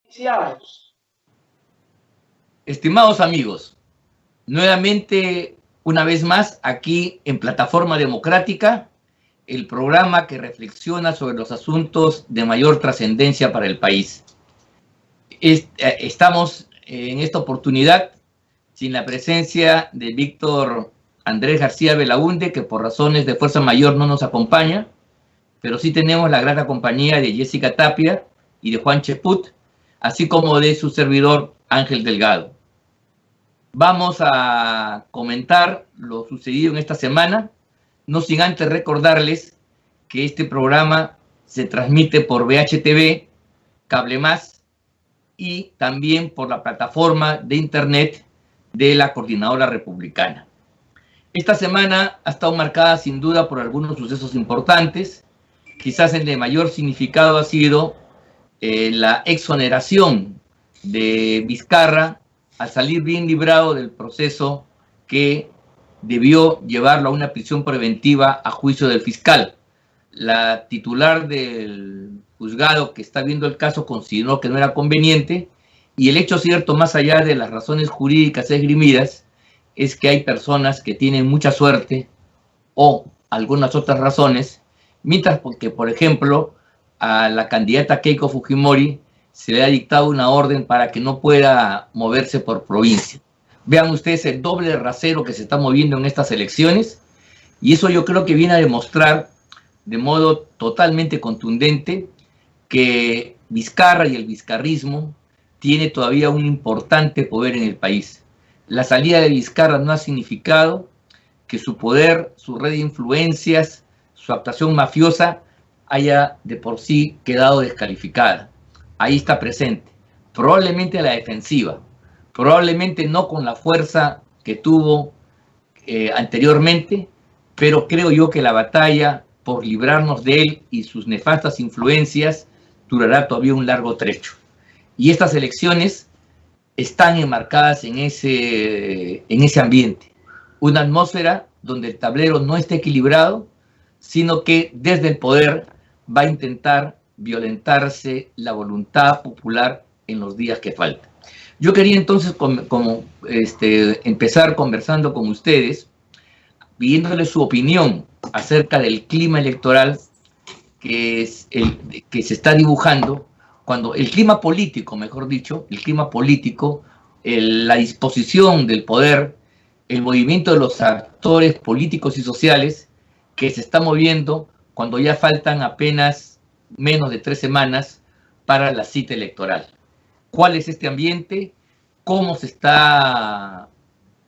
Iniciamos. Estimados amigos, nuevamente, una vez más, aquí en Plataforma Democrática, el programa que reflexiona sobre los asuntos de mayor trascendencia para el país. Estamos en esta oportunidad sin la presencia de Víctor Andrés García Belaúnde, que por razones de fuerza mayor no nos acompaña, pero sí tenemos la grata compañía de Jessica Tapia y de Juan Cheput, así como de su servidor Ángel Delgado. Vamos a comentar lo sucedido en esta semana, no sin antes recordarles que este programa se transmite por VHTV, Cable Más y también por la plataforma de internet de la Coordinadora Republicana. Esta semana ha estado marcada sin duda por algunos sucesos importantes. Quizás el de mayor significado ha sido la exoneración de Vizcarra al salir bien librado del proceso que debió llevarlo a una prisión preventiva a juicio del fiscal. La titular del juzgado que está viendo el caso consideró que no era conveniente, y el hecho cierto, más allá de las razones jurídicas esgrimidas, es que hay personas que tienen mucha suerte o algunas otras razones, mientras que, por ejemplo, a la candidata Keiko Fujimori se le ha dictado una orden para que no pueda moverse por provincia. Vean ustedes el doble rasero que se está moviendo en estas elecciones, y eso yo creo que viene a demostrar de modo totalmente contundente que Vizcarra y el vizcarrismo tiene todavía un importante poder en el país. La salida de Vizcarra no ha significado que su poder, su red de influencias, su actuación mafiosa haya de por sí quedado descalificada. Ahí está presente, probablemente a la defensiva, probablemente no con la fuerza que tuvo anteriormente, pero creo yo que la batalla por librarnos de él y sus nefastas influencias durará todavía un largo trecho. Y estas elecciones están enmarcadas en ese ambiente, una atmósfera donde el tablero no está equilibrado, sino que desde el poder va a intentar violentarse la voluntad popular en los días que faltan. Yo quería entonces empezar conversando con ustedes, pidiéndoles su opinión acerca del clima electoral que se está dibujando, cuando el clima político, mejor dicho, el clima político, la disposición del poder, el movimiento de los actores políticos y sociales que se está moviendo cuando ya faltan apenas menos de 3 semanas para la cita electoral. ¿Cuál es este ambiente? ¿Cómo se está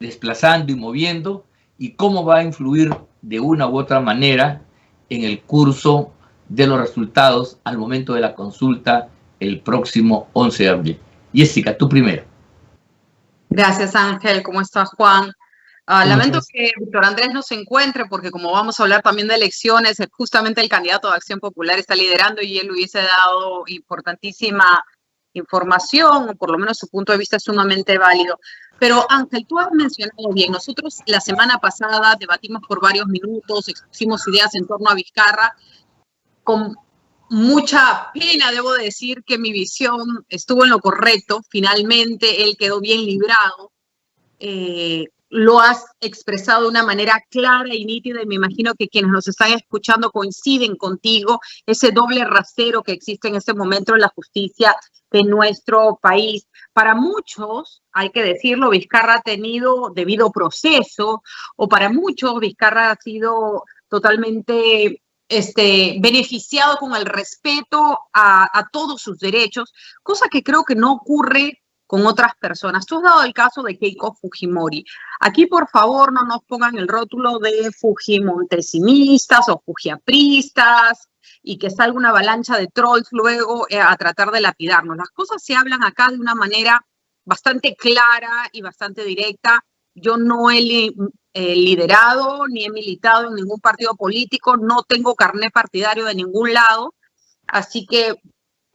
desplazando y moviendo? ¿Y cómo va a influir de una u otra manera en el curso de los resultados al momento de la consulta el próximo 11 de abril? Jessica, tú primero. Gracias, Ángel. ¿Cómo estás, Juan? Lamento que Víctor Andrés no se encuentre, porque como vamos a hablar también de elecciones, justamente el candidato de Acción Popular está liderando y él hubiese dado importantísima información, o por lo menos su punto de vista es sumamente válido. Pero Ángel, tú has mencionado bien, nosotros la semana pasada debatimos por varios minutos, expusimos ideas en torno a Vizcarra. Con mucha pena debo decir que mi visión estuvo en lo correcto, finalmente él quedó bien librado. Lo has expresado de una manera clara y nítida, y me imagino que quienes nos están escuchando coinciden contigo, ese doble rasero que existe en este momento en la justicia de nuestro país. Para muchos, hay que decirlo, Vizcarra ha tenido debido proceso, o para muchos Vizcarra ha sido totalmente beneficiado con el respeto a todos sus derechos, cosa que creo que no ocurre con otras personas. Tú has dado el caso de Keiko Fujimori. Aquí, por favor, no nos pongan el rótulo de fujimontesimistas o fujiapristas y que salga una avalancha de trolls luego a tratar de lapidarnos. Las cosas se hablan acá de una manera bastante clara y bastante directa. Yo no he liderado ni he militado en ningún partido político, no tengo carné partidario de ningún lado, así que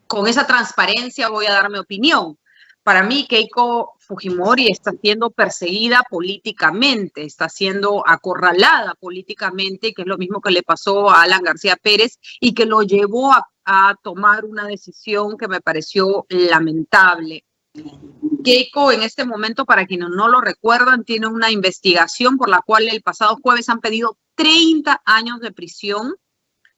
con esa transparencia voy a dar mi opinión. Para mí, Keiko Fujimori está siendo perseguida políticamente, está siendo acorralada políticamente, que es lo mismo que le pasó a Alan García Pérez y que lo llevó a a tomar una decisión que me pareció lamentable. Keiko, en este momento, para quienes no lo recuerdan, tiene una investigación por la cual el pasado jueves han pedido 30 años de prisión.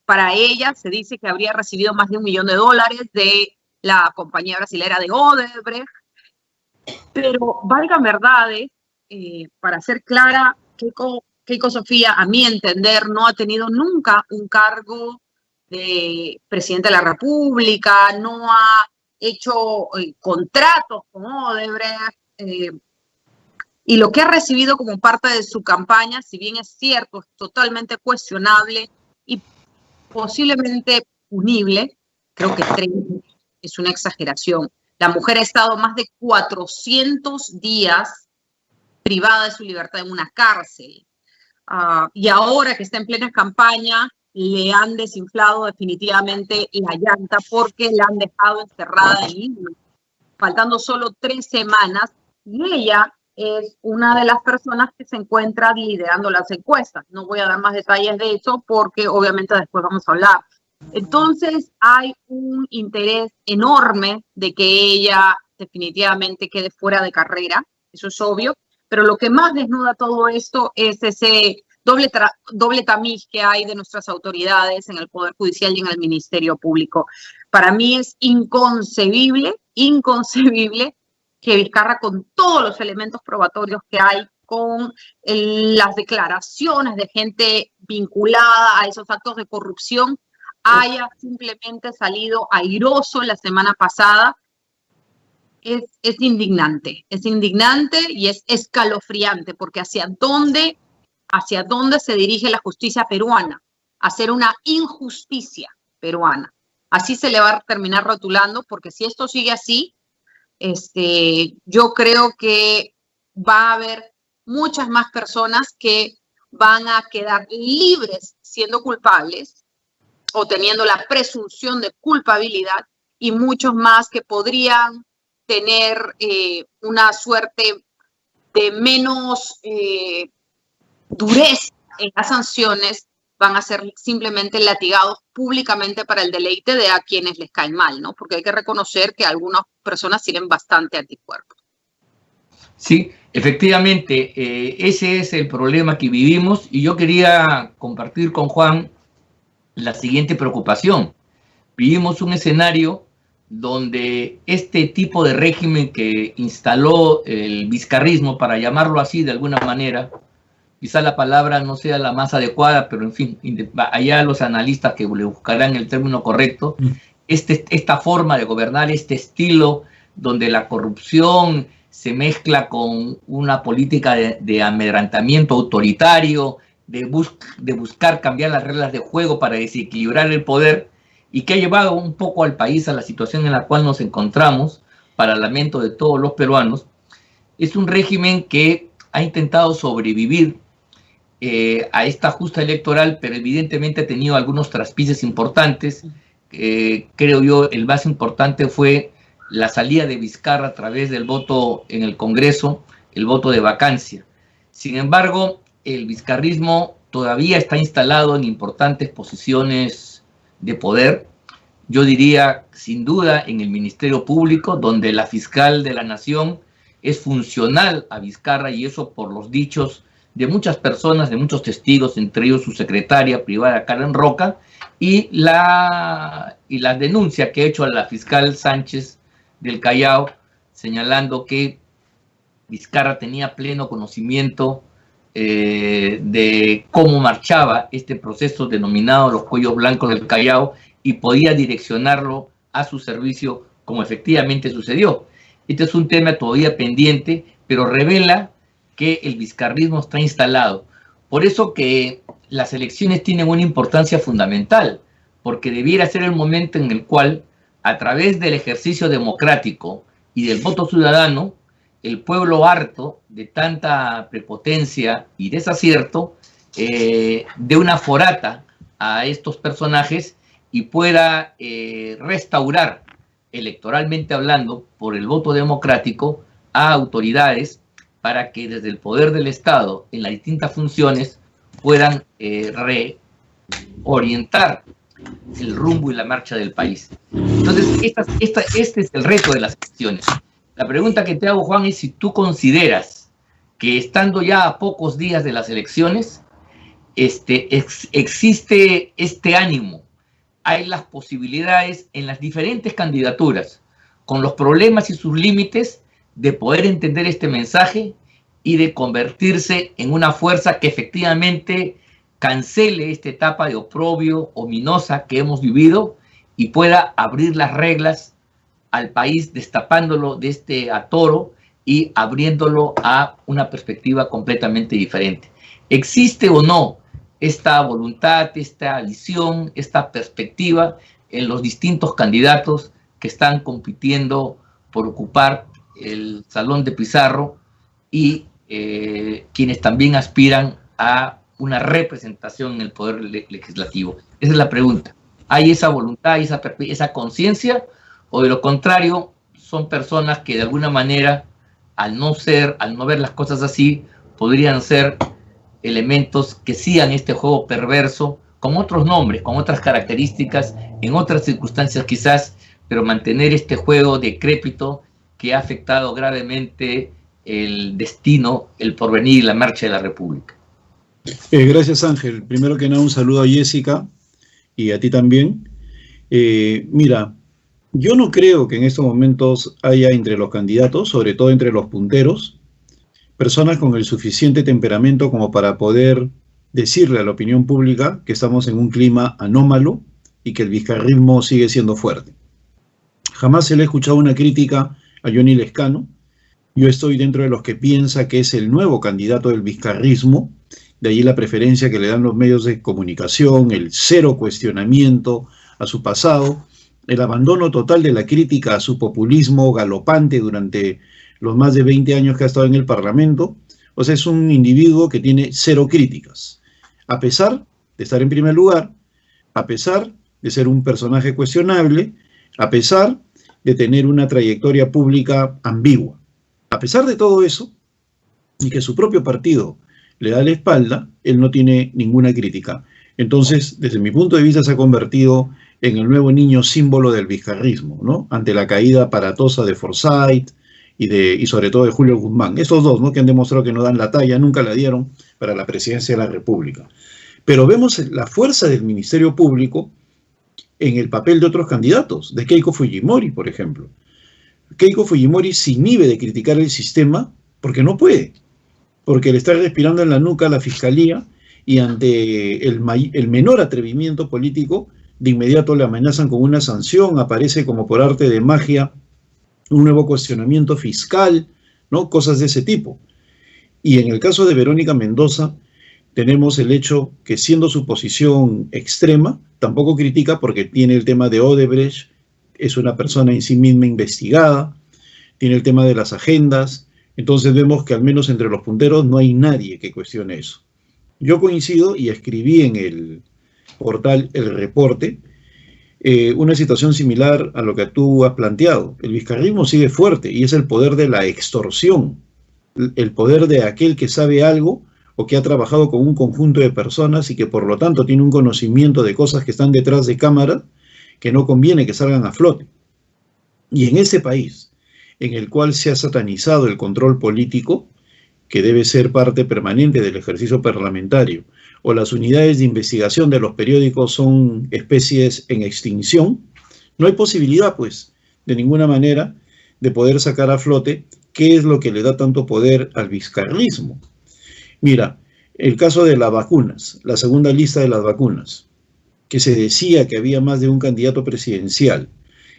Para ella se dice que habría recibido más de $1 millón de la compañía brasilera de Odebrecht. Pero valgan verdades, para ser clara, Keiko Sofía, a mi entender, no ha tenido nunca un cargo de presidente de la República, no ha hecho contratos con Odebrecht, y lo que ha recibido como parte de su campaña, si bien es cierto, es totalmente cuestionable y posiblemente punible, creo que 30 es una exageración. La mujer ha estado más de 400 días privada de su libertad en una cárcel. Y ahora que está en plena campaña, le han desinflado definitivamente la llanta porque la han dejado encerrada en Lima, faltando solo 3 semanas, y ella es una de las personas que se encuentra liderando las encuestas. No voy a dar más detalles de eso porque obviamente después vamos a hablar. Entonces hay un interés enorme de que ella definitivamente quede fuera de carrera, eso es obvio, pero lo que más desnuda todo esto es ese doble tamiz que hay de nuestras autoridades en el Poder Judicial y en el Ministerio Público. Para mí es inconcebible que Vizcarra, con todos los elementos probatorios que hay, con las declaraciones de gente vinculada a esos actos de corrupción, haya simplemente salido airoso la semana pasada. Es indignante y es escalofriante, porque hacia dónde se dirige la justicia peruana, hacer una injusticia peruana. Así se le va a terminar rotulando, porque si esto sigue así, yo creo que va a haber muchas más personas que van a quedar libres siendo culpables o teniendo la presunción de culpabilidad, y muchos más que podrían tener una suerte de menos dureza en las sanciones, van a ser simplemente latigados públicamente para el deleite de a quienes les caen mal, ¿no? Porque hay que reconocer que algunas personas tienen bastante anticuerpos. Sí, efectivamente, ese es el problema que vivimos, y yo quería compartir con Juan la siguiente preocupación. Vivimos un escenario donde este tipo de régimen que instaló el vizcarrismo, para llamarlo así de alguna manera, quizá la palabra no sea la más adecuada, pero en fin, allá los analistas que le buscarán el término correcto, esta forma de gobernar, este estilo donde la corrupción se mezcla con una política de amedrantamiento autoritario, de buscar cambiar las reglas de juego para desequilibrar el poder, y que ha llevado un poco al país a la situación en la cual nos encontramos, para lamento de todos los peruanos. Es un régimen que ha intentado sobrevivir a esta justa electoral, pero evidentemente ha tenido algunos traspiés importantes. Creo yo, el más importante fue la salida de Vizcarra a través del voto en el Congreso, el voto de vacancia. Sin embargo, el vizcarrismo todavía está instalado en importantes posiciones de poder. Yo diría, sin duda, en el Ministerio Público, donde la fiscal de la Nación es funcional a Vizcarra, y eso por los dichos de muchas personas, de muchos testigos, entre ellos su secretaria privada, Karen Roca, y la denuncia que ha hecho a la fiscal Sánchez del Callao, señalando que Vizcarra tenía pleno conocimiento de cómo marchaba este proceso denominado los cuellos blancos del Callao, y podía direccionarlo a su servicio, como efectivamente sucedió. Este es un tema todavía pendiente, pero revela que el vizcarrismo está instalado. Por eso que las elecciones tienen una importancia fundamental, porque debiera ser el momento en el cual, a través del ejercicio democrático y del voto ciudadano, el pueblo, harto de tanta prepotencia y desacierto, dé una forata a estos personajes y pueda restaurar, electoralmente hablando, por el voto democrático, a autoridades, para que desde el poder del Estado, en las distintas funciones, puedan reorientar el rumbo y la marcha del país. Entonces, este es el reto de las elecciones. La pregunta que te hago, Juan, es si tú consideras que estando ya a pocos días de las elecciones, existe este ánimo, hay las posibilidades en las diferentes candidaturas, con los problemas y sus límites, de poder entender este mensaje y de convertirse en una fuerza que efectivamente cancele esta etapa de oprobio ominosa que hemos vivido y pueda abrir las reglas al país, destapándolo de este atoro y abriéndolo a una perspectiva completamente diferente. ¿Existe o no esta voluntad, esta visión, esta perspectiva en los distintos candidatos que están compitiendo por ocupar el Salón de Pizarro y quienes también aspiran a una representación en el poder legislativo? Esa es la pregunta. ¿Hay esa voluntad, esa conciencia, o de lo contrario son personas que de alguna manera, al no ver las cosas así, podrían ser elementos que sigan este juego perverso con otros nombres, con otras características, en otras circunstancias quizás, pero mantener este juego decrépito que ha afectado gravemente el destino, el porvenir y la marcha de la República? Gracias, Ángel. Primero que nada, un saludo a Jessica y a ti también. Mira, yo no creo que en estos momentos haya entre los candidatos, sobre todo entre los punteros, personas con el suficiente temperamento como para poder decirle a la opinión pública que estamos en un clima anómalo y que el vizcarrismo sigue siendo fuerte. Jamás se le ha escuchado una crítica a Johnny Lezcano. Yo estoy dentro de los que piensa que es el nuevo candidato del vizcarrismo, de allí la preferencia que le dan los medios de comunicación, el cero cuestionamiento a su pasado, el abandono total de la crítica a su populismo galopante durante los más de 20 años que ha estado en el Parlamento. O sea, es un individuo que tiene cero críticas, a pesar de estar en primer lugar, a pesar de ser un personaje cuestionable, a pesar de tener una trayectoria pública ambigua. A pesar de todo eso, y que su propio partido le da la espalda, él no tiene ninguna crítica. Entonces, desde mi punto de vista, se ha convertido en el nuevo niño símbolo del vizcarrismo, ¿no? Ante la caída aparatosa de Forsyth y sobre todo de Julio Guzmán. Estos dos, ¿no?, que han demostrado que no dan la talla, nunca la dieron para la presidencia de la República. Pero vemos la fuerza del Ministerio Público en el papel de otros candidatos, de Keiko Fujimori, por ejemplo. Keiko Fujimori se inhibe de criticar el sistema porque no puede, porque le está respirando en la nuca a la Fiscalía y ante el menor atrevimiento político, de inmediato le amenazan con una sanción, aparece como por arte de magia un nuevo cuestionamiento fiscal, ¿no? Cosas de ese tipo. Y en el caso de Verónica Mendoza, tenemos el hecho que, siendo su posición extrema, tampoco critica porque tiene el tema de Odebrecht, es una persona en sí misma investigada, tiene el tema de las agendas. Entonces vemos que al menos entre los punteros no hay nadie que cuestione eso. Yo coincido y escribí en el portal El Reporte una situación similar a lo que tú has planteado. El vizcarrismo sigue fuerte y es el poder de la extorsión, el poder de aquel que sabe algo o que ha trabajado con un conjunto de personas y que por lo tanto tiene un conocimiento de cosas que están detrás de cámara que no conviene que salgan a flote. Y en ese país, en el cual se ha satanizado el control político, que debe ser parte permanente del ejercicio parlamentario, o las unidades de investigación de los periódicos son especies en extinción, no hay posibilidad, pues, de ninguna manera, de poder sacar a flote qué es lo que le da tanto poder al vizcarrismo. Mira, el caso de las vacunas, la segunda lista de las vacunas, que se decía que había más de un candidato presidencial,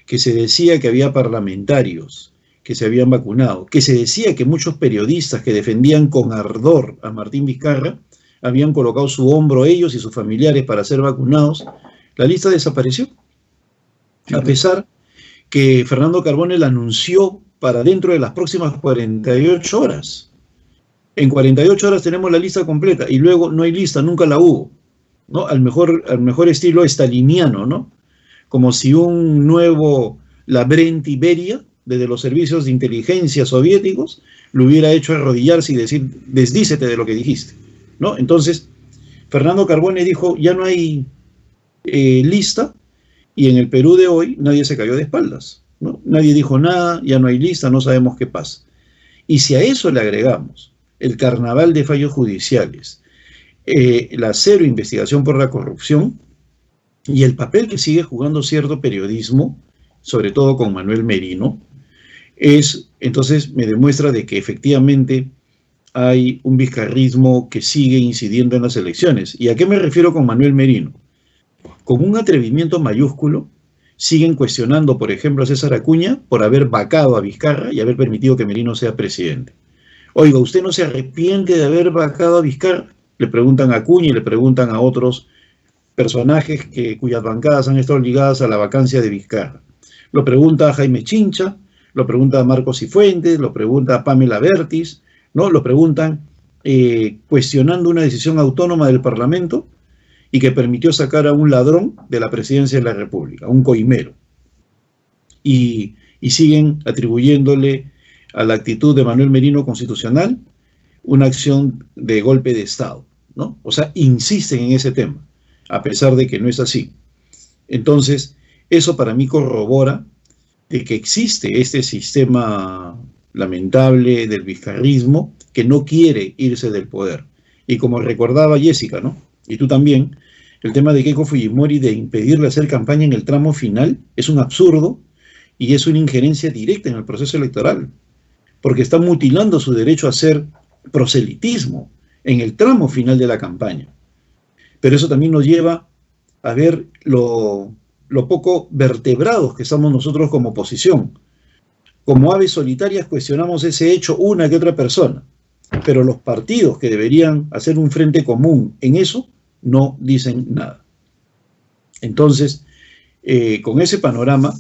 que se decía que había parlamentarios que se habían vacunado, que se decía que muchos periodistas que defendían con ardor a Martín Vizcarra habían colocado su hombro ellos y sus familiares para ser vacunados. La lista desapareció, a pesar que Fernando Carbone la anunció para dentro de las próximas 48 horas. En 48 horas tenemos la lista completa y luego no hay lista, nunca la hubo, ¿no? Al mejor estilo staliniano, ¿no? Como si un nuevo Lavrenti Beria, desde los servicios de inteligencia soviéticos, lo hubiera hecho arrodillarse y decir, desdícete de lo que dijiste, ¿no? Entonces, Fernando Carbone dijo, ya no hay lista, Y en el Perú de hoy nadie se cayó de espaldas, ¿no? Nadie dijo nada, ya no hay lista, no sabemos qué pasa. Y si a eso le agregamos el carnaval de fallos judiciales, la cero investigación por la corrupción y el papel que sigue jugando cierto periodismo, sobre todo con Manuel Merino, entonces me demuestra de que efectivamente hay un vizcarrismo que sigue incidiendo en las elecciones. ¿Y a qué me refiero con Manuel Merino? Con un atrevimiento mayúsculo, siguen cuestionando, por ejemplo, a César Acuña por haber vacado a Vizcarra y haber permitido que Merino sea presidente. Oiga, ¿usted no se arrepiente de haber vacado a Vizcarra? Le preguntan a Acuña y le preguntan a otros personajes cuyas bancadas han estado ligadas a la vacancia de Vizcarra. Lo pregunta a Jaime Chincha, lo pregunta a Marcos Cifuentes, lo pregunta a Pamela Bertis, ¿no? Lo preguntan cuestionando una decisión autónoma del Parlamento y que permitió sacar a un ladrón de la presidencia de la República, un coimero. Y siguen atribuyéndole a la actitud de Manuel Merino constitucional una acción de golpe de Estado, ¿no? O sea, insisten en ese tema, a pesar de que no es así. Entonces, eso para mí corrobora de que existe este sistema lamentable del vizcarrismo que no quiere irse del poder. Y como recordaba Jessica, ¿no? Y tú también, el tema de Keiko Fujimori de impedirle hacer campaña en el tramo final es un absurdo y es una injerencia directa en el proceso electoral, porque está mutilando su derecho a hacer proselitismo en el tramo final de la campaña. Pero eso también nos lleva a ver lo poco vertebrados que estamos nosotros como oposición. Como aves solitarias cuestionamos ese hecho una que otra persona, pero los partidos que deberían hacer un frente común en eso no dicen nada. Entonces, con ese panorama,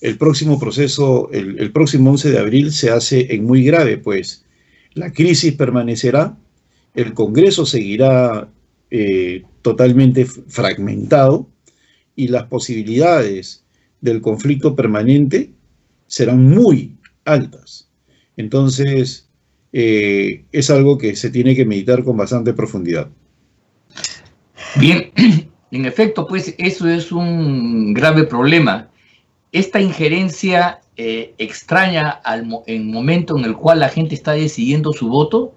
el próximo proceso, el próximo 11 de abril se hace en muy grave, pues la crisis permanecerá, el Congreso seguirá totalmente fragmentado y las posibilidades del conflicto permanente serán muy altas. Entonces, es algo que se tiene que meditar con bastante profundidad. Bien, en efecto, pues eso es un grave problema. Esta injerencia extraña en el momento en el cual la gente está decidiendo su voto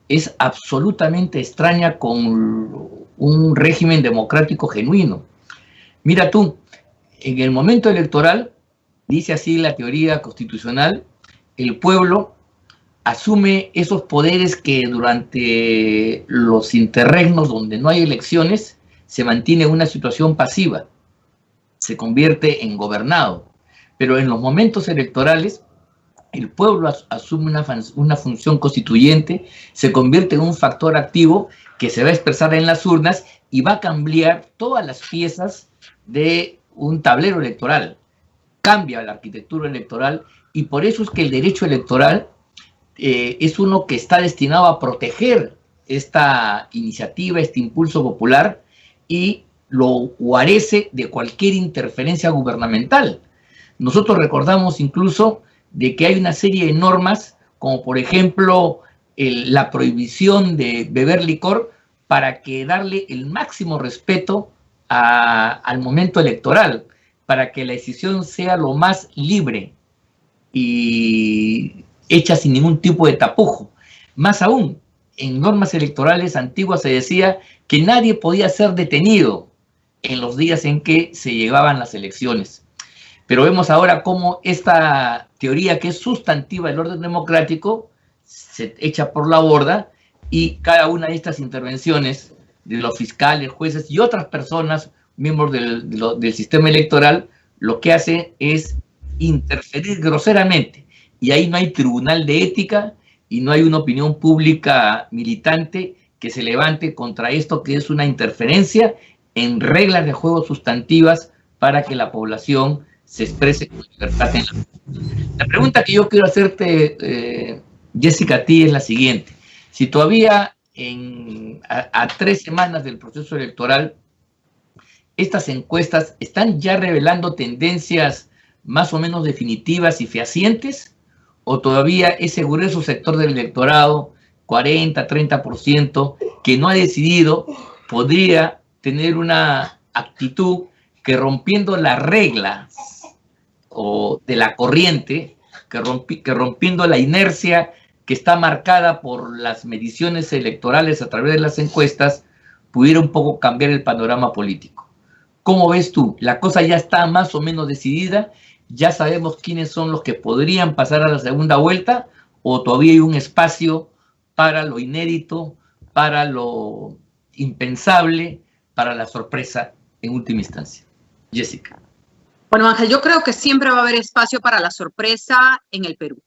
es absolutamente extraña con un régimen democrático genuino. Mira tú, en el momento electoral, dice así la teoría constitucional, el pueblo asume esos poderes que durante los interregnos donde no hay elecciones se mantiene una situación pasiva, se convierte en gobernado. Pero en los momentos electorales el pueblo asume una función constituyente, se convierte en un factor activo que se va a expresar en las urnas y va a cambiar todas las piezas de un tablero electoral. Cambia la arquitectura electoral y por eso es que el derecho electoral es uno que está destinado a proteger esta iniciativa, este impulso popular y lo guarece de cualquier interferencia gubernamental. Nosotros recordamos incluso de que hay una serie de normas, como por ejemplo la prohibición de beber licor, para que darle el máximo respeto al momento electoral, para que la decisión sea lo más libre y hecha sin ningún tipo de tapujo. Más aún, en normas electorales antiguas se decía que nadie podía ser detenido en los días en que se llevaban las elecciones. Pero vemos ahora cómo esta teoría, que es sustantiva del orden democrático, se echa por la borda y cada una de estas intervenciones de los fiscales, jueces y otras personas, miembros del sistema electoral, lo que hace es interferir groseramente. Y ahí no hay tribunal de ética y no hay una opinión pública militante que se levante contra esto, que es una interferencia en reglas de juego sustantivas para que la población se exprese con libertad. La pregunta que yo quiero hacerte, Jessica, a ti es la siguiente. Si todavía a 3 semanas del proceso electoral, estas encuestas están ya revelando tendencias más o menos definitivas y fehacientes, o todavía ese grueso sector del electorado, 40, 30%, que no ha decidido, podría tener una actitud que rompiendo las reglas o de la corriente, que rompiendo la inercia que está marcada por las mediciones electorales a través de las encuestas, pudiera un poco cambiar el panorama político. ¿Cómo ves tú? ¿La cosa ya está más o menos decidida? ¿Ya sabemos quiénes son los que podrían pasar a la segunda vuelta? ¿O todavía hay un espacio para lo inédito, para lo impensable, para la sorpresa en última instancia? Jessica. Bueno, Ángel, yo creo que siempre va a haber espacio para la sorpresa en el Perú.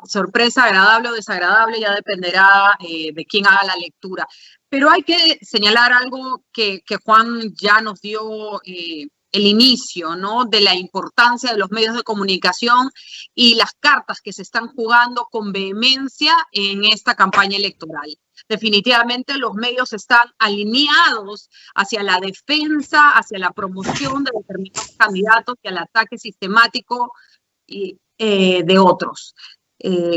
Sorpresa agradable o desagradable ya dependerá de quién haga la lectura. Pero hay que señalar algo que Juan ya nos dio el inicio, ¿no? De la importancia de los medios de comunicación y las cartas que se están jugando con vehemencia en esta campaña electoral. Definitivamente los medios están alineados hacia la defensa, hacia la promoción de determinados candidatos y al ataque sistemático de otros.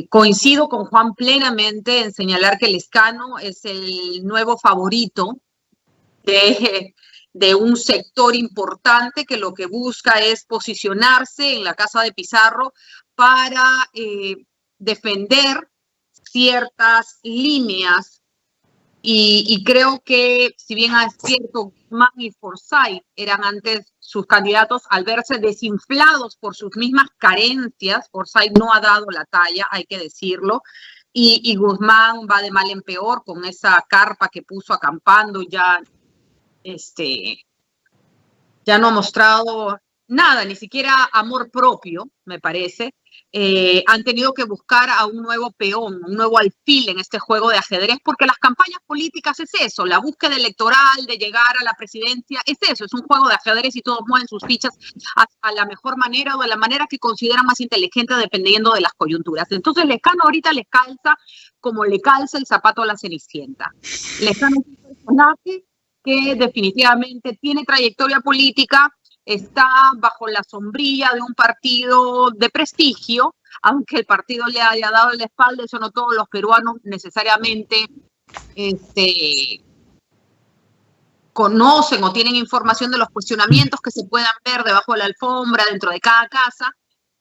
Coincido con Juan plenamente en señalar que Lezcano es el nuevo favorito de un sector importante que lo que busca es posicionarse en la casa de Pizarro para defender ciertas líneas y creo que si bien es cierto, Guzmán y Forsyth eran antes sus candidatos al verse desinflados por sus mismas carencias, Forsyth no ha dado la talla, hay que decirlo, y Guzmán va de mal en peor con esa carpa que puso acampando, ya no ha mostrado nada, ni siquiera amor propio, me parece. Han tenido que buscar a un nuevo peón, un nuevo alfil en este juego de ajedrez, porque las campañas políticas es eso, la búsqueda electoral de llegar a la presidencia es eso, es un juego de ajedrez y todos mueven sus fichas a la mejor manera o de la manera que consideran más inteligente dependiendo de las coyunturas. Entonces Lezcano ahorita les calza como le calza el zapato a la Cenicienta. Lezcano es un personaje que definitivamente tiene trayectoria política, está bajo la sombrilla de un partido de prestigio, aunque el partido le haya dado la espalda, eso no todos los peruanos necesariamente conocen o tienen información de los cuestionamientos que se puedan ver debajo de la alfombra, dentro de cada casa,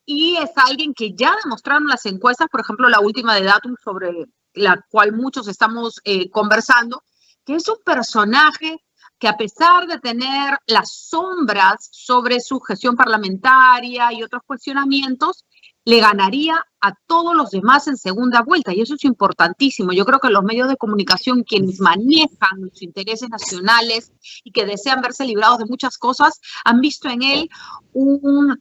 y es alguien que ya demostraron las encuestas, por ejemplo, la última de Datum, sobre la cual muchos estamos conversando, que es un personaje que a pesar de tener las sombras sobre su gestión parlamentaria y otros cuestionamientos, le ganaría a todos los demás en segunda vuelta, y eso es importantísimo. Yo creo que los medios de comunicación, quienes manejan los intereses nacionales y que desean verse librados de muchas cosas, han visto en él un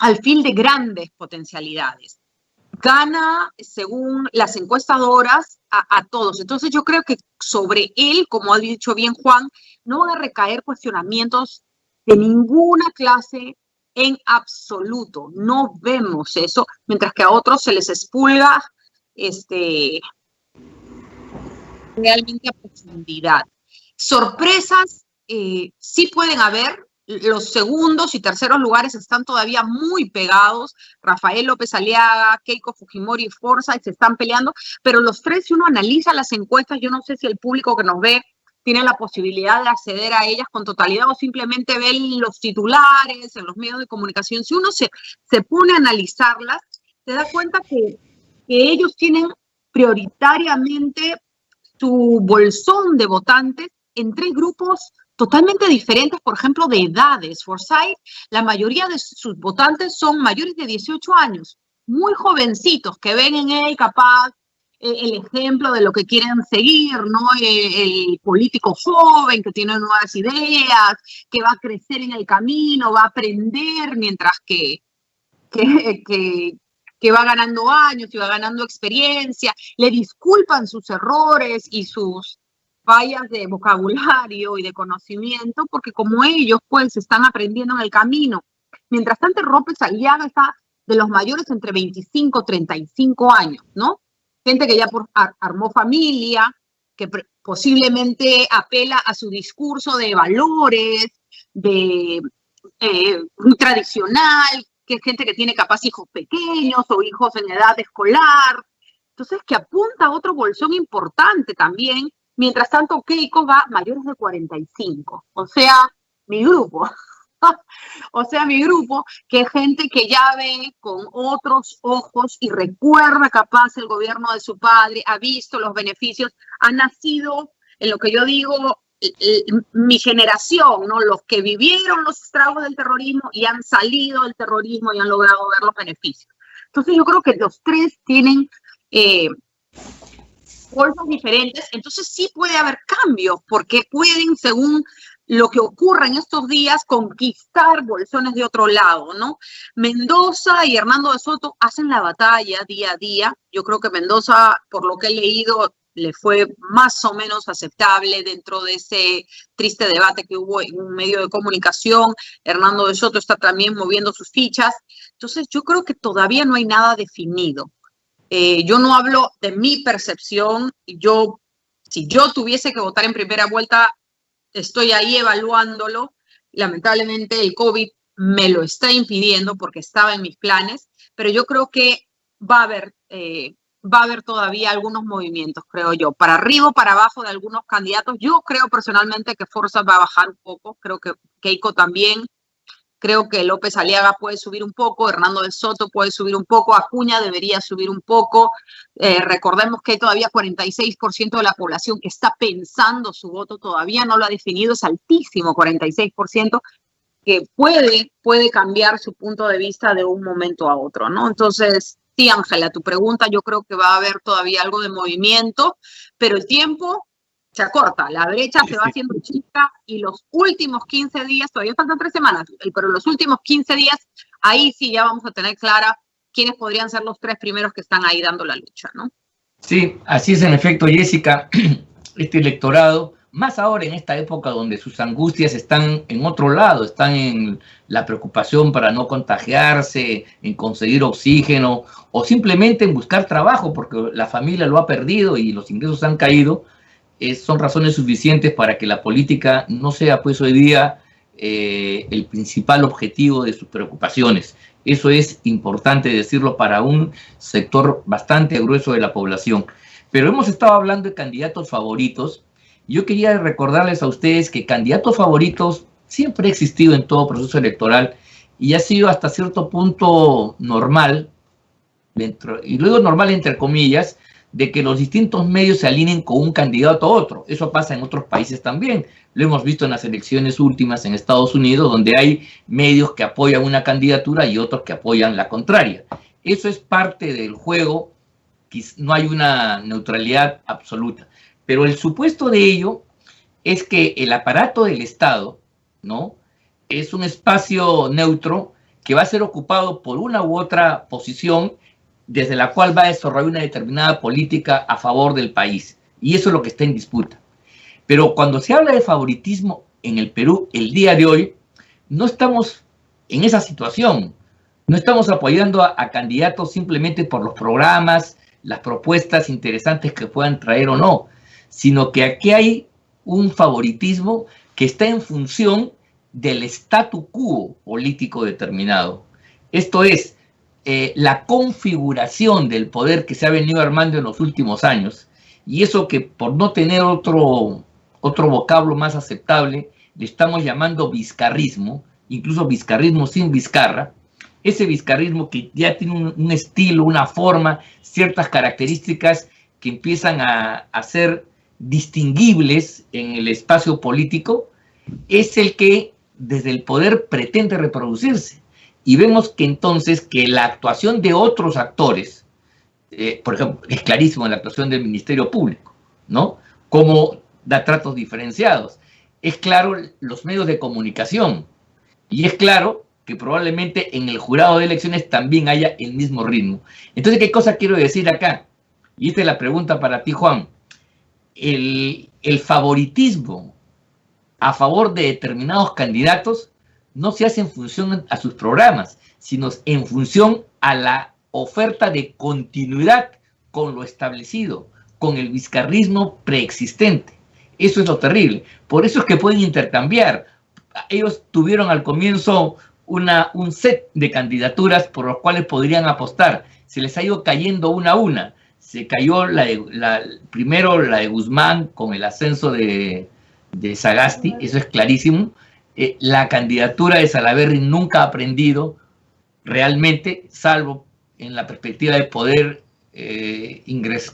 alfil de grandes potencialidades. Gana, según las encuestadoras, a todos. Entonces yo creo que sobre él, como ha dicho bien Juan, no van a recaer cuestionamientos de ninguna clase en absoluto. No vemos eso, mientras que a otros se les expulga realmente a profundidad. Sorpresas sí pueden haber. Los segundos y terceros lugares están todavía muy pegados. Rafael López Aliaga, Keiko Fujimori y Forsyth se están peleando, pero los tres, si uno analiza las encuestas, yo no sé si el público que nos ve tiene la posibilidad de acceder a ellas con totalidad o simplemente ve los titulares en los medios de comunicación. Si uno se pone a analizarlas, se da cuenta que ellos tienen prioritariamente su bolsón de votantes en tres grupos totalmente diferentes, por ejemplo, de edades. Forsyth, la mayoría de sus votantes son mayores de 18 años, muy jovencitos, que ven en él capaz el ejemplo de lo que quieren seguir, ¿no? El político joven que tiene nuevas ideas, que va a crecer en el camino, va a aprender mientras que va ganando años y va ganando experiencia, le disculpan sus errores y sus fallas de vocabulario y de conocimiento, porque como ellos pues están aprendiendo en el camino. Mientras tanto, López Aliaga está de los mayores entre 25 y 35 años, ¿no? Gente que ya armó familia, que posiblemente apela a su discurso de valores, de tradicional, que es gente que tiene capaz hijos pequeños o hijos en edad escolar. Entonces, que apunta a otro bolsón importante también. Mientras tanto, Keiko va mayores de 45. O sea, mi grupo. O sea, mi grupo, que es gente que ya ve con otros ojos y recuerda capaz el gobierno de su padre, ha visto los beneficios, ha nacido en lo que yo digo, mi generación, ¿no? Los que vivieron los estragos del terrorismo y han salido del terrorismo y han logrado ver los beneficios. Entonces yo creo que los tres tienen bolsas diferentes, entonces sí puede haber cambios, porque pueden, según lo que ocurre en estos días, conquistar bolsones de otro lado, ¿no? Mendoza y Hernando de Soto hacen la batalla día a día. Yo creo que Mendoza, por lo que he leído, le fue más o menos aceptable dentro de ese triste debate que hubo en un medio de comunicación. Hernando de Soto está también moviendo sus fichas. Entonces, yo creo que todavía no hay nada definido. Yo no hablo de mi percepción. Si yo tuviese que votar en primera vuelta, estoy ahí evaluándolo. Lamentablemente el COVID me lo está impidiendo porque estaba en mis planes, pero yo creo que va a haber todavía algunos movimientos, creo yo, para arriba o para abajo de algunos candidatos. Yo creo personalmente que Forza va a bajar un poco, creo que Keiko también, creo que López Aliaga puede subir un poco, Hernando de Soto puede subir un poco, Acuña debería subir un poco. Recordemos que hay todavía 46% de la población que está pensando su voto, todavía no lo ha definido, es altísimo, 46%, que puede cambiar su punto de vista de un momento a otro, ¿no? Entonces, sí, Ángela, tu pregunta, yo creo que va a haber todavía algo de movimiento, pero el tiempo se acorta, la brecha se va haciendo chica y los últimos 15 días, todavía faltan 3 semanas, pero los últimos 15 días, ahí sí ya vamos a tener clara quiénes podrían ser los 3 primeros que están ahí dando la lucha, ¿no? Sí, así es en efecto, Jessica. Este electorado, más ahora en esta época donde sus angustias están en otro lado, están en la preocupación para no contagiarse, en conseguir oxígeno o simplemente en buscar trabajo porque la familia lo ha perdido y los ingresos han caído, son razones suficientes para que la política no sea pues hoy día el principal objetivo de sus preocupaciones. Eso es importante decirlo para un sector bastante grueso de la población. Pero hemos estado hablando de candidatos favoritos. Yo quería recordarles a ustedes que candidatos favoritos siempre ha existido en todo proceso electoral y ha sido hasta cierto punto normal, y luego normal entre comillas, de que los distintos medios se alineen con un candidato a otro. Eso pasa en otros países también. Lo hemos visto en las elecciones últimas en Estados Unidos, donde hay medios que apoyan una candidatura y otros que apoyan la contraria. Eso es parte del juego, no hay una neutralidad absoluta. Pero el supuesto de ello es que el aparato del Estado, ¿no?, es un espacio neutro que va a ser ocupado por una u otra posición desde la cual va a desarrollar una determinada política a favor del país. Y eso es lo que está en disputa. Pero cuando se habla de favoritismo en el Perú, el día de hoy, no estamos en esa situación. No estamos apoyando a candidatos simplemente por los programas, las propuestas interesantes que puedan traer o no, sino que aquí hay un favoritismo que está en función del statu quo político determinado. Esto es, la configuración del poder que se ha venido armando en los últimos años, y eso que por no tener otro vocablo más aceptable, le estamos llamando vizcarrismo, incluso vizcarrismo sin Vizcarra, ese vizcarrismo que ya tiene un estilo, una forma, ciertas características que empiezan a ser distinguibles en el espacio político, es el que desde el poder pretende reproducirse. Y vemos que entonces que la actuación de otros actores, por ejemplo, es clarísimo la actuación del Ministerio Público, ¿no?, cómo da tratos diferenciados. Es claro los medios de comunicación. Y es claro que probablemente en el jurado de elecciones también haya el mismo ritmo. Entonces, ¿qué cosa quiero decir acá? Y esta es la pregunta para ti, Juan. El favoritismo a favor de determinados candidatos no se hace en función a sus programas, sino en función a la oferta de continuidad con lo establecido, con el vizcarrismo preexistente. Eso es lo terrible. Por eso es que pueden intercambiar. Ellos tuvieron al comienzo un set de candidaturas por los cuales podrían apostar. Se les ha ido cayendo una a una. Se cayó primero la de Guzmán con el ascenso de Sagasti, eso es clarísimo. La candidatura de Salaverry nunca ha aprendido realmente, salvo en la perspectiva de poder que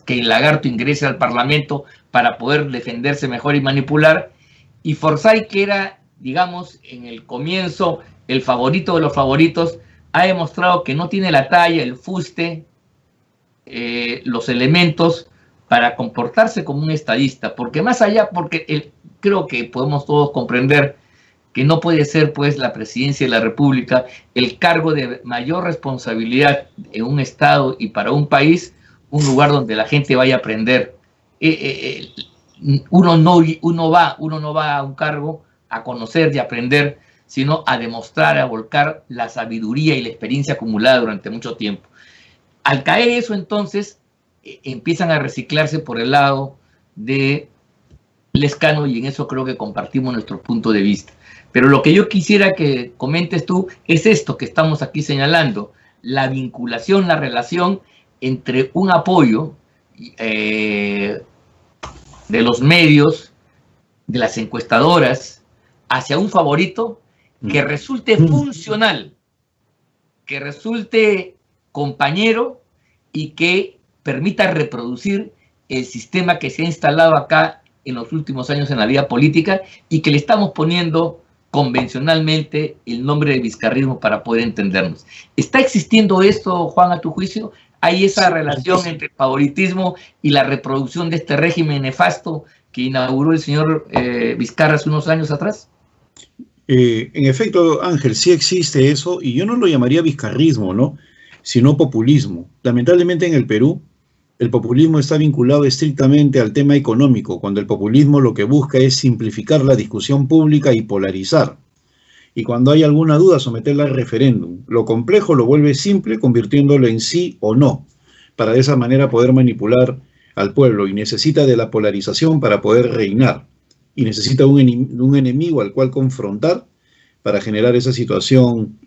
el lagarto ingrese al Parlamento para poder defenderse mejor y manipular. Y Forsyth, que era, digamos, en el comienzo el favorito de los favoritos, ha demostrado que no tiene la talla, el fuste, los elementos para comportarse como un estadista, porque más allá, creo que podemos todos comprender que no puede ser, pues, la presidencia de la República el cargo de mayor responsabilidad en un Estado y para un país, un lugar donde la gente vaya a aprender. Uno no va a un cargo a conocer y aprender, sino a demostrar, a volcar la sabiduría y la experiencia acumulada durante mucho tiempo. Al caer eso, entonces, empiezan a reciclarse por el lado de Lezcano, y en eso creo que compartimos nuestro punto de vista. Pero lo que yo quisiera que comentes tú es esto que estamos aquí señalando, la vinculación, la relación entre un apoyo de los medios, de las encuestadoras, hacia un favorito que resulte funcional, que resulte compañero y que permita reproducir el sistema que se ha instalado acá en los últimos años en la vida política y que le estamos poniendo convencionalmente el nombre de vizcarrismo para poder entendernos. ¿Está existiendo esto, Juan, a tu juicio? ¿Hay esa relación entre el favoritismo y la reproducción de este régimen nefasto que inauguró el señor Vizcarra hace unos años atrás? En efecto, Ángel, sí existe eso, y yo no lo llamaría vizcarrismo, ¿no?, sino populismo. Lamentablemente en el Perú, el populismo está vinculado estrictamente al tema económico, cuando el populismo lo que busca es simplificar la discusión pública y polarizar. Y cuando hay alguna duda, someterla al referéndum. Lo complejo lo vuelve simple, convirtiéndolo en sí o no, para de esa manera poder manipular al pueblo, y necesita de la polarización para poder reinar. Y necesita un enemigo al cual confrontar para generar esa situación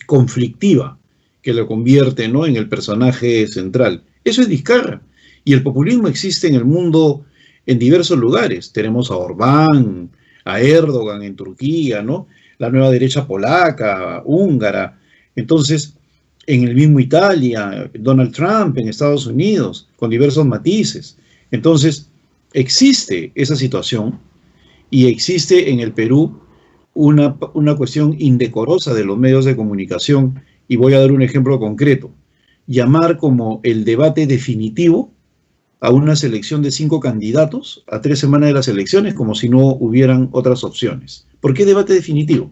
conflictiva que lo convierte, ¿no?, en el personaje central. Eso es Vizcarra. Y el populismo existe en el mundo en diversos lugares. Tenemos a Orbán, a Erdogan en Turquía, ¿no?, la nueva derecha polaca, húngara. Entonces, en el mismo Italia, Donald Trump en Estados Unidos, con diversos matices. Entonces, existe esa situación, y existe en el Perú una cuestión indecorosa de los medios de comunicación, y voy a dar un ejemplo concreto. Llamar como el debate definitivo a una selección de 5 candidatos a 3 semanas de las elecciones, como si no hubieran otras opciones. ¿Por qué debate definitivo?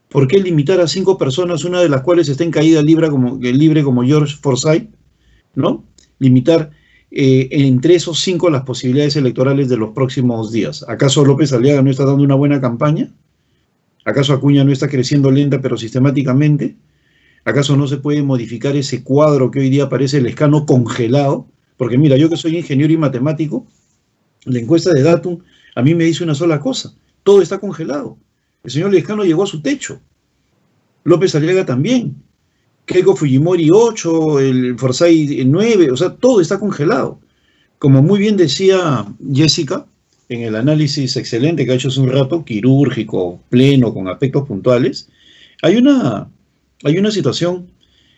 ¿Por qué limitar a 5 personas, una de las cuales está en caída libre como George Forsyth, ¿no? Limitar entre esos 5 las posibilidades electorales de los próximos días. ¿Acaso López Aliaga no está dando una buena campaña? ¿Acaso Acuña no está creciendo lenta pero sistemáticamente? ¿Acaso no se puede modificar ese cuadro que hoy día parece Lezcano congelado? Porque mira, yo que soy ingeniero y matemático, la encuesta de Datum a mí me dice una sola cosa: todo está congelado. El señor Lezcano llegó a su techo. López Aliaga también. Keiko Fujimori 8, el Forsyth 9, o sea, todo está congelado. Como muy bien decía Jessica, en el análisis excelente que ha hecho hace un rato, quirúrgico, pleno, con aspectos puntuales, hay una situación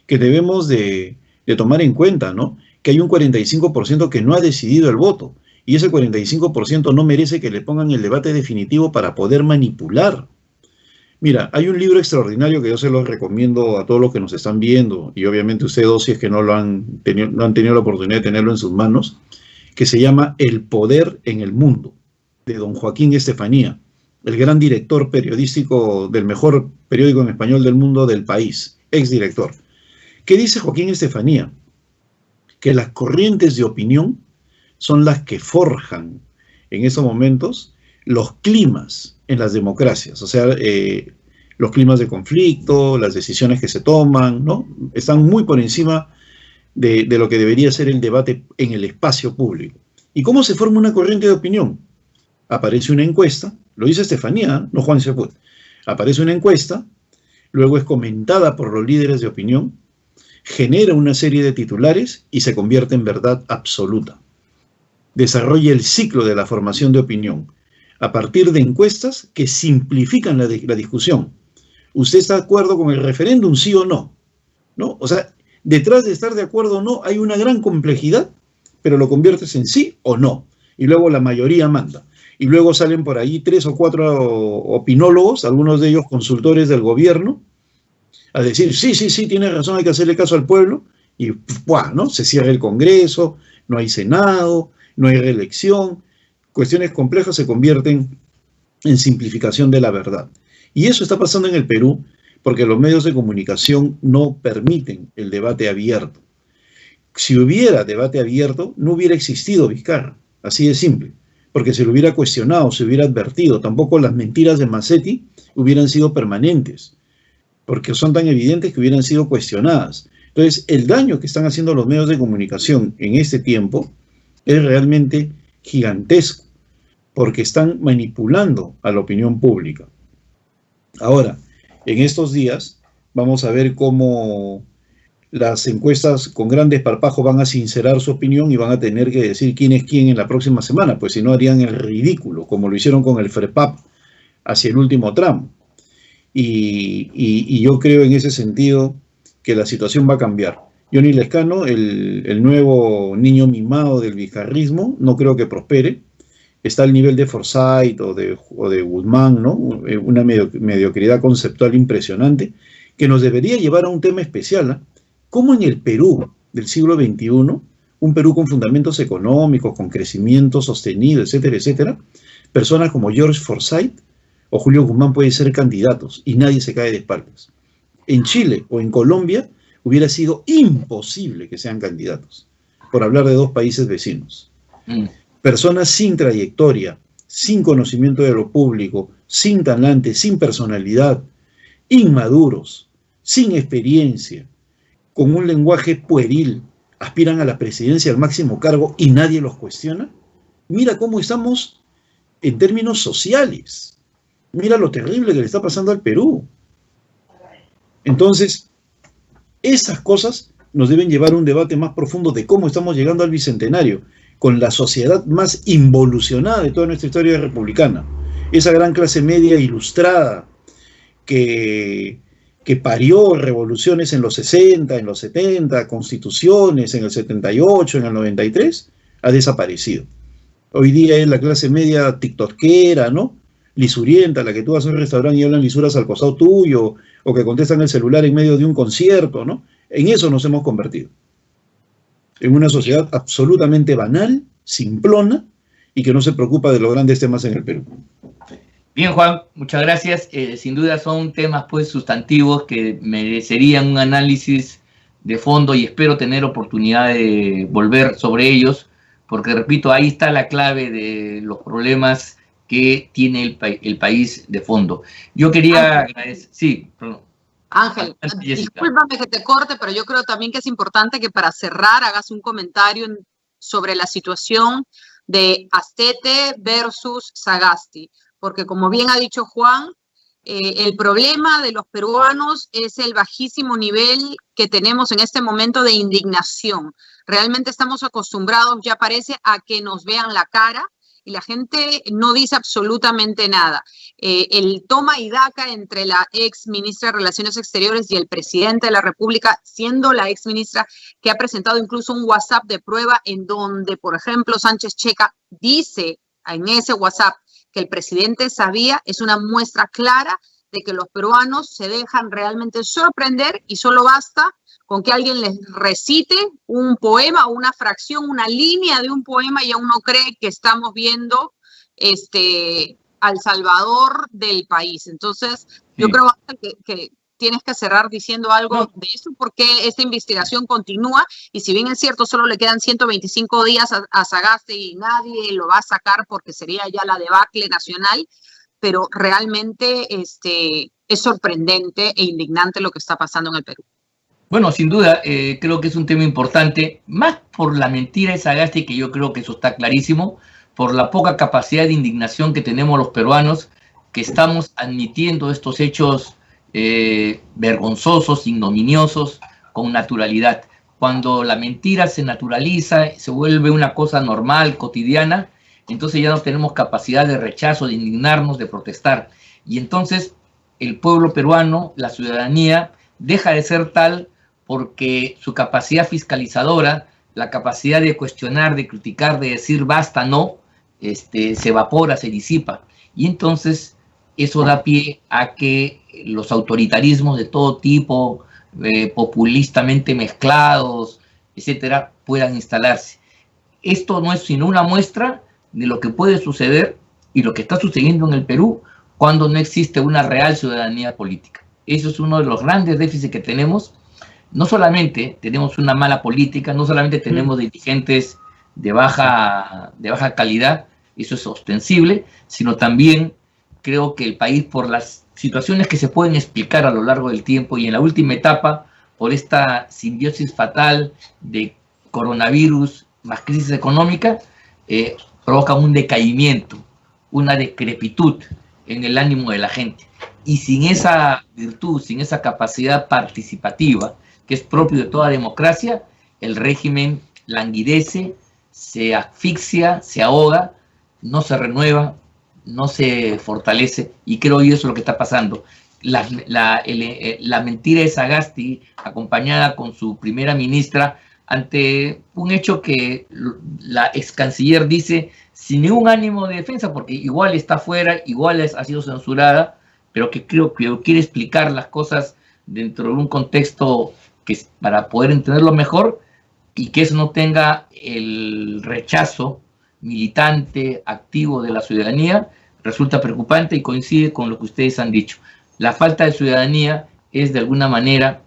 que debemos de tomar en cuenta, ¿no? Que hay un 45% que no ha decidido el voto, y ese 45% no merece que le pongan el debate definitivo para poder manipular. Mira, hay un libro extraordinario que yo se lo recomiendo a todos los que nos están viendo, y obviamente ustedes, si es que no han tenido la oportunidad de tenerlo en sus manos, que se llama El poder en el mundo, de don Joaquín Estefanía, el gran director periodístico del mejor periódico en español del mundo, del País, exdirector. ¿Qué dice Joaquín Estefanía? Que las corrientes de opinión son las que forjan en esos momentos los climas en las democracias, o sea, los climas de conflicto, las decisiones que se toman, ¿no? Están muy por encima de lo que debería ser el debate en el espacio público. ¿Y cómo se forma una corriente de opinión? Aparece una encuesta, lo dice Estefanía, no Juan Sepúlveda. Aparece una encuesta, luego es comentada por los líderes de opinión, genera una serie de titulares y se convierte en verdad absoluta. Desarrolla el ciclo de la formación de opinión. a partir de encuestas que simplifican la discusión. ¿Usted está de acuerdo con el referéndum, sí o no? ¿No? O sea, detrás de estar de acuerdo o no hay una gran complejidad, pero lo conviertes en sí o no. Y luego la mayoría manda. Y luego salen por ahí 3 o 4 opinólogos, algunos de ellos consultores del gobierno, a decir, sí, tiene razón, hay que hacerle caso al pueblo, y ¡buah!, ¿no? Se cierra el Congreso, no hay Senado, no hay reelección, cuestiones complejas se convierten en simplificación de la verdad. Y eso está pasando en el Perú porque los medios de comunicación no permiten el debate abierto. Si hubiera debate abierto, no hubiera existido Vizcarra, así de simple, porque se lo hubiera cuestionado, se hubiera advertido. Tampoco las mentiras de Massetti hubieran sido permanentes, porque son tan evidentes que hubieran sido cuestionadas. Entonces, el daño que están haciendo los medios de comunicación en este tiempo es realmente gigantesco, porque están manipulando a la opinión pública. Ahora, en estos días, vamos a ver cómo las encuestas con gran desparpajo van a sincerar su opinión y van a tener que decir quién es quién en la próxima semana, pues si no harían el ridículo, como lo hicieron con el FREPAP hacia el último tramo. Y yo creo en ese sentido que la situación va a cambiar. Johnny Lescano, el nuevo niño mimado del vizcarrismo, no creo que prospere. Está al nivel de Forsyth o de Guzmán, ¿no? Una mediocridad conceptual impresionante que nos debería llevar a un tema especial, ¿eh? ¿Cómo en el Perú del siglo XXI, un Perú con fundamentos económicos, con crecimiento sostenido, etcétera, etcétera, personas como George Forsyth o Julio Guzmán pueden ser candidatos y nadie se cae de espaldas? En Chile o en Colombia hubiera sido imposible que sean candidatos, por hablar de dos países vecinos. Personas sin trayectoria, sin conocimiento de lo público, sin talante, sin personalidad, inmaduros, sin experiencia, con un lenguaje pueril, aspiran a la presidencia, al máximo cargo y nadie los cuestiona. Mira cómo estamos en términos sociales. Mira lo terrible que le está pasando al Perú. Entonces, esas cosas nos deben llevar a un debate más profundo de cómo estamos llegando al bicentenario, con la sociedad más involucionada de toda nuestra historia republicana. Esa gran clase media ilustrada que parió revoluciones en los 60, en los 70, constituciones en el 78, en el 93, ha desaparecido. Hoy día es la clase media tiktokera, ¿no? Lisurienta, la que tú vas a un restaurante y hablan lisuras al costado tuyo, o que contestan el celular en medio de un concierto, ¿no? En eso nos hemos convertido. En una sociedad absolutamente banal, simplona, y que no se preocupa de los grandes temas en el Perú. Bien, Juan, muchas gracias. Sin duda son temas pues sustantivos que merecerían un análisis de fondo y espero tener oportunidad de volver sobre ellos, porque repito, ahí está la clave de los problemas que tiene el país de fondo. Yo quería agradecer... Sí, perdón. Ángel, discúlpame que te corte, pero yo creo también que es importante que para cerrar hagas un comentario sobre la situación de Astete versus Sagasti, porque como bien ha dicho Juan, el problema de los peruanos es el bajísimo nivel que tenemos en este momento de indignación. Realmente estamos acostumbrados, ya parece, a que nos vean la cara, y la gente no dice absolutamente nada. El toma y daca entre la ex ministra de Relaciones Exteriores y el presidente de la República, siendo la ex ministra que ha presentado incluso un WhatsApp de prueba en donde, por ejemplo, Sánchez Checa dice en ese WhatsApp que el presidente sabía, es una muestra clara de que los peruanos se dejan realmente sorprender y solo basta con que alguien les recite un poema, una fracción, una línea de un poema y aún no cree que estamos viendo al Salvador del país. Entonces, yo creo que tienes que cerrar diciendo algo de eso, porque esta investigación continúa y si bien es cierto, solo le quedan 125 días a Sagasti y nadie lo va a sacar porque sería ya la debacle nacional, pero realmente es sorprendente e indignante lo que está pasando en el Perú. Bueno, sin duda, creo que es un tema importante, más por la mentira de Sagasti, que yo creo que eso está clarísimo, por la poca capacidad de indignación que tenemos los peruanos, que estamos admitiendo estos hechos vergonzosos, ignominiosos, con naturalidad. Cuando la mentira se naturaliza, se vuelve una cosa normal, cotidiana, entonces ya no tenemos capacidad de rechazo, de indignarnos, de protestar. Y entonces el pueblo peruano, la ciudadanía, deja de ser tal porque su capacidad fiscalizadora, la capacidad de cuestionar, de criticar, de decir basta, no, se evapora, se disipa. Y entonces eso da pie a que los autoritarismos de todo tipo, populistamente mezclados, etcétera, puedan instalarse. Esto no es sino una muestra de lo que puede suceder y lo que está sucediendo en el Perú cuando no existe una real ciudadanía política. Eso es uno de los grandes déficits que tenemos. No solamente tenemos una mala política, no solamente tenemos dirigentes de baja calidad, eso es ostensible, sino también creo que el país, por las situaciones que se pueden explicar a lo largo del tiempo y en la última etapa, por esta simbiosis fatal de coronavirus más crisis económica, provoca un decaimiento, una decrepitud en el ánimo de la gente. Y sin esa virtud, sin esa capacidad participativa, que es propio de toda democracia, el régimen languidece, se asfixia, se ahoga, no se renueva, no se fortalece, y creo yo eso es lo que está pasando. La mentira de Sagasti, acompañada con su primera ministra, ante un hecho que la ex canciller dice sin ningún ánimo de defensa, porque igual está fuera, igual ha sido censurada, pero que creo que quiere explicar las cosas dentro de un contexto que para poder entenderlo mejor, y que eso no tenga el rechazo militante, activo de la ciudadanía, resulta preocupante y coincide con lo que ustedes han dicho. La falta de ciudadanía es de alguna manera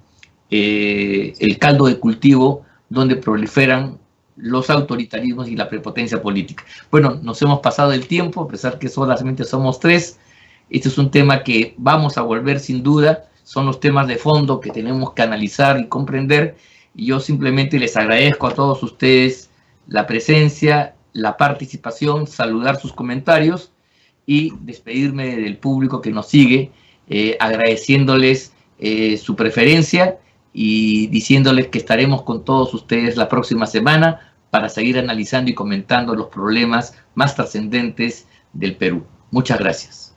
el caldo de cultivo donde proliferan los autoritarismos y la prepotencia política. Bueno, nos hemos pasado el tiempo, a pesar que solamente somos 3. Este es un tema que vamos a volver sin duda, son los temas de fondo que tenemos que analizar y comprender, y yo simplemente les agradezco a todos ustedes la presencia, la participación, saludar sus comentarios y despedirme del público que nos sigue, agradeciéndoles su preferencia y diciéndoles que estaremos con todos ustedes la próxima semana para seguir analizando y comentando los problemas más trascendentes del Perú. Muchas gracias.